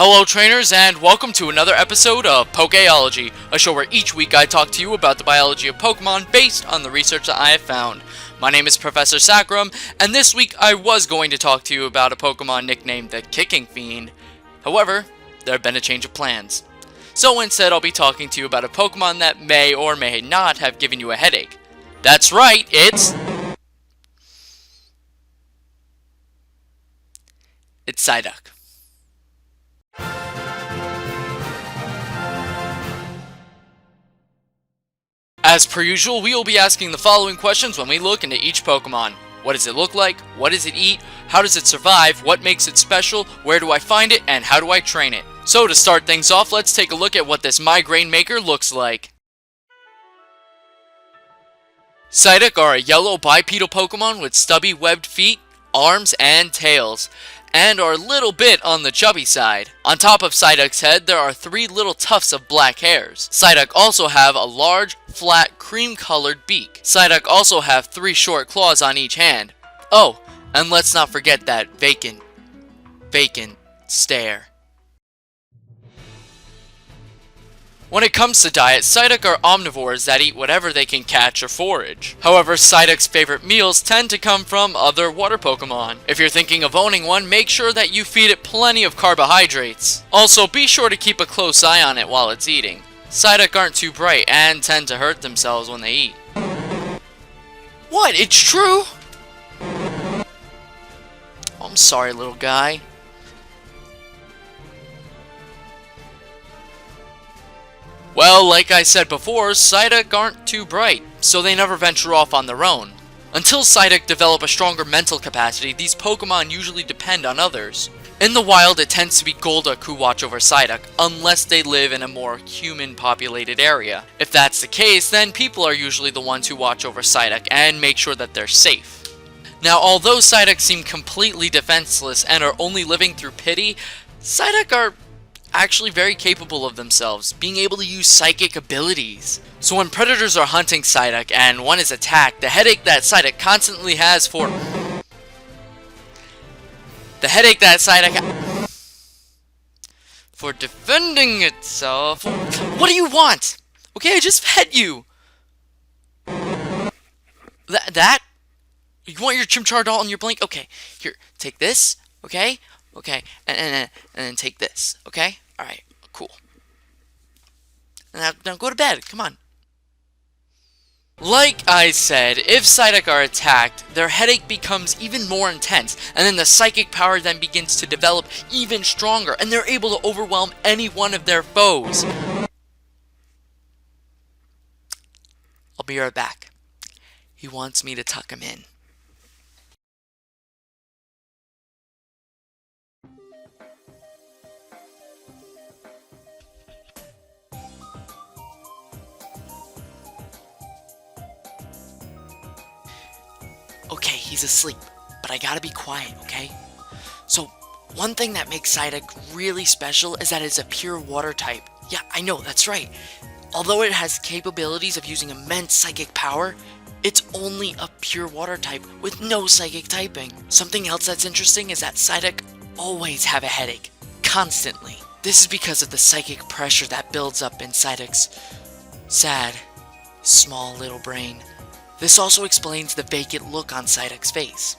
Hello trainers, and welcome to another episode of Pokéology, a show where each week I talk to you about the biology of Pokemon based on the research that I have found. My name is Professor SACCHARUM, and this week I was going to talk to you about a Pokemon nicknamed the Kicking Fiend. However, there have been a change of plans. So instead I'll be talking to you about a Pokemon that may or may not have given you a headache. That's right, it's Psyduck. As per usual, we will be asking the following questions when we look into each Pokemon. What does it look like? What does it eat? How does it survive? What makes it special? Where do I find it? And how do I train it? So to start things off, let's take a look at what this migraine maker looks like. Psyduck are a yellow bipedal Pokemon with stubby webbed feet, arms, and tails, and are a little bit on the chubby side. On top of Psyduck's head, there are 3 little tufts of black hairs. Psyduck also have a large, flat, cream-colored beak. Psyduck also have 3 short claws on each hand. Oh, and let's not forget that vacant stare. When it comes to diet, Psyduck are omnivores that eat whatever they can catch or forage. However, Psyduck's favorite meals tend to come from other water Pokemon. If you're thinking of owning one, make sure that you feed it plenty of carbohydrates. Also, be sure to keep a close eye on it while it's eating. Psyduck aren't too bright and tend to hurt themselves when they eat. What? It's true? Oh, I'm sorry, little guy. Well, like I said before, Psyduck aren't too bright, so they never venture off on their own. Until Psyduck develop a stronger mental capacity, these Pokemon usually depend on others. In the wild, it tends to be Golduck who watch over Psyduck, unless they live in a more human-populated area. If that's the case, then people are usually the ones who watch over Psyduck and make sure that they're safe. Now, although Psyduck seem completely defenseless and are only living through pity, Psyduck are actually very capable of themselves, being able to use psychic abilities. So when predators are hunting Psyduck and one is attacked, the headache that Psyduck constantly has for defending itself. What do you want? Okay, I just fed you. That? You want your Chimchar doll on your blink? Okay, here, take this, okay? Okay, and then take this, okay? Alright, cool. Now go to bed, come on. Like I said, if Psyduck are attacked, their headache becomes even more intense, and then the psychic power then begins to develop even stronger, and they're able to overwhelm any one of their foes. I'll be right back. He wants me to tuck him in. Okay, he's asleep, but I gotta be quiet, okay? So, one thing that makes Psyduck really special is that it's a pure water type. Yeah, I know, that's right. Although it has capabilities of using immense psychic power, it's only a pure water type with no psychic typing. Something else that's interesting is that Psyduck always have a headache, constantly. This is because of the psychic pressure that builds up in Psyduck's sad, small little brain. This also explains the vacant look on Psyduck's face.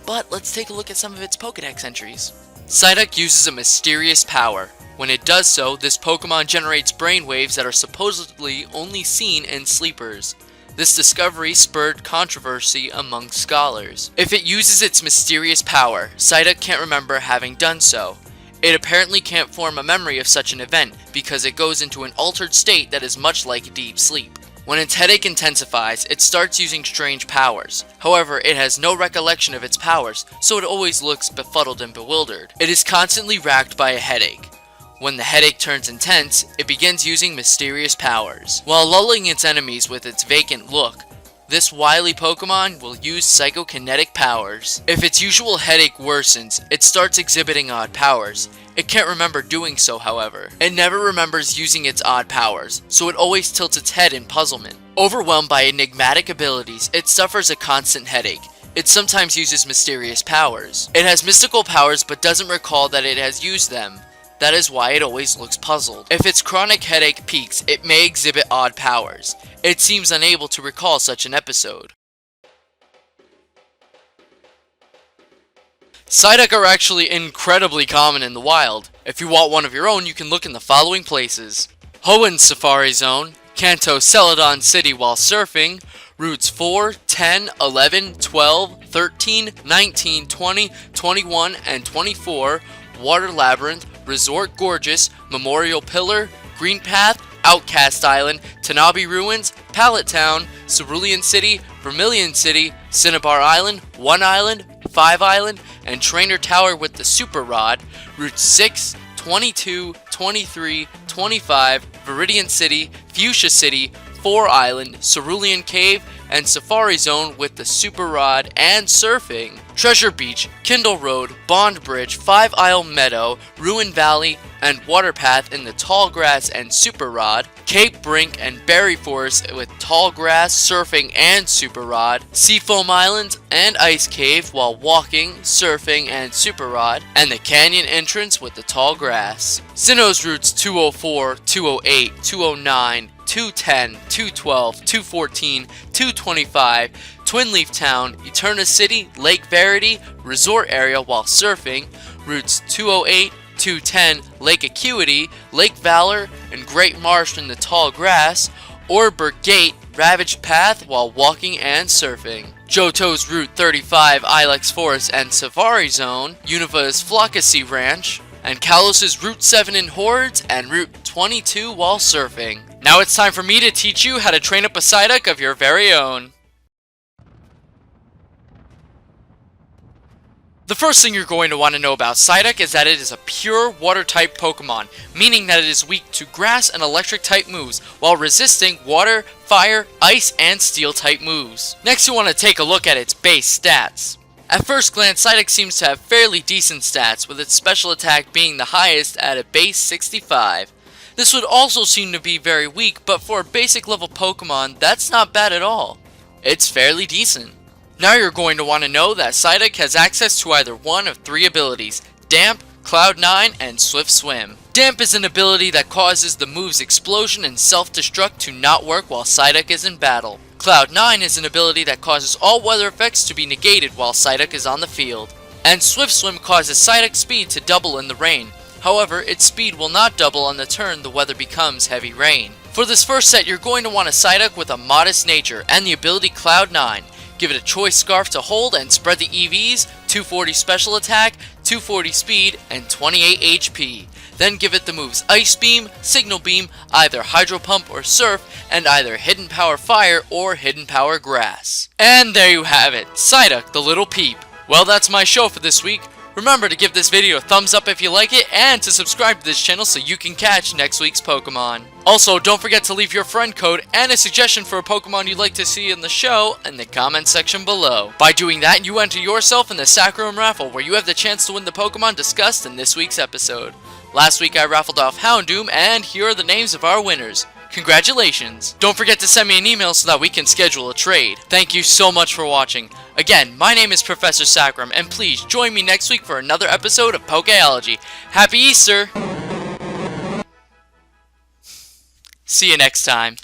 But let's take a look at some of its Pokédex entries. Psyduck uses a mysterious power. When it does so, this Pokemon generates brainwaves that are supposedly only seen in sleepers. This discovery spurred controversy among scholars. If it uses its mysterious power, Psyduck can't remember having done so. It apparently can't form a memory of such an event because it goes into an altered state that is much like deep sleep. When its headache intensifies, it starts using strange powers. However, it has no recollection of its powers, so it always looks befuddled and bewildered. It is constantly racked by a headache. When the headache turns intense, it begins using mysterious powers. While lulling its enemies with its vacant look, this wily Pokemon will use psychokinetic powers. If its usual headache worsens, it starts exhibiting odd powers. It can't remember doing so, however. It never remembers using its odd powers, so it always tilts its head in puzzlement. Overwhelmed by enigmatic abilities, it suffers a constant headache. It sometimes uses mysterious powers. It has mystical powers but doesn't recall that it has used them. That is why it always looks puzzled. If its chronic headache peaks, it may exhibit odd powers. It seems unable to recall such an episode. Psyduck are actually incredibly common in the wild. If you want one of your own, you can look in the following places: Hoenn Safari Zone, Kanto Celadon City while surfing, routes 4, 10, 11, 12, 13, 19, 20, 21, and 24, Water Labyrinth, Resort Gorgeous, Memorial Pillar, Green Path, Outcast Island, Tanabe Ruins, Pallet Town, Cerulean City, Vermilion City, Cinnabar Island, One Island, 5 Island, and Trainer Tower with the Super Rod, routes 6, 22, 23, 25, Viridian City, Fuchsia City, 4 Island, Cerulean Cave, and Safari Zone with the Super Rod and surfing, Treasure Beach, Kindle Road, Bond Bridge, 5 Isle Meadow, Ruin Valley, and Water Path in the Tall Grass and Super Rod, Cape Brink and Berry Forest with Tall Grass, Surfing, and Super Rod, Seafoam Islands and Ice Cave while walking, surfing, and Super Rod, and the Canyon entrance with the Tall Grass. Sinnoh's routes 204, 208, 209, 210, 212, 214, 225, Twin Leaf Town, Eterna City, Lake Verity, Resort Area while surfing, routes 208, 210, Lake Acuity, Lake Valor, and Great Marsh in the Tall Grass, Orberg Gate, Ravaged Path while walking and surfing. Johto's Route 35, Ilex Forest and Safari Zone, Univa's Flockacy Ranch, and Kalos' Route 7 in Hordes, and Route 22 while surfing. Now it's time for me to teach you how to train up a Psyduck of your very own. The first thing you're going to want to know about Psyduck is that it is a pure water-type Pokemon, meaning that it is weak to grass and electric-type moves, while resisting water, fire, ice, and steel-type moves. Next you want to take a look at its base stats. At first glance, Psyduck seems to have fairly decent stats, with its special attack being the highest at a base 65. This would also seem to be very weak, but for a basic level Pokemon, that's not bad at all. It's fairly decent. Now you're going to want to know that Psyduck has access to either one of 3 abilities: Damp, Cloud 9, and Swift Swim. Damp is an ability that causes the move's explosion and self-destruct to not work while Psyduck is in battle. Cloud 9 is an ability that causes all weather effects to be negated while Psyduck is on the field. And Swift Swim causes Psyduck's speed to double in the rain. However, its speed will not double on the turn the weather becomes heavy rain. For this first set, you're going to want a Psyduck with a modest nature and the ability Cloud 9. Give it a choice scarf to hold and spread the EVs, 240 special attack, 240 speed, and 28 HP. Then give it the moves Ice Beam, Signal Beam, either Hydro Pump or Surf, and either Hidden Power Fire or Hidden Power Grass. And there you have it, Psyduck the Little Peep. Well, that's my show for this week. Remember to give this video a thumbs up if you like it, and to subscribe to this channel so you can catch next week's Pokemon. Also, don't forget to leave your friend code and a suggestion for a Pokemon you'd like to see in the show in the comment section below. By doing that, you enter yourself in the SACCHARUM raffle, where you have the chance to win the Pokemon discussed in this week's episode. Last week I raffled off Houndoom, and here are the names of our winners. Congratulations! Don't forget to send me an email so that we can schedule a trade. Thank you so much for watching. Again, my name is Professor SACCHARUM, and please join me next week for another episode of Pokéology. Happy Easter! See you next time.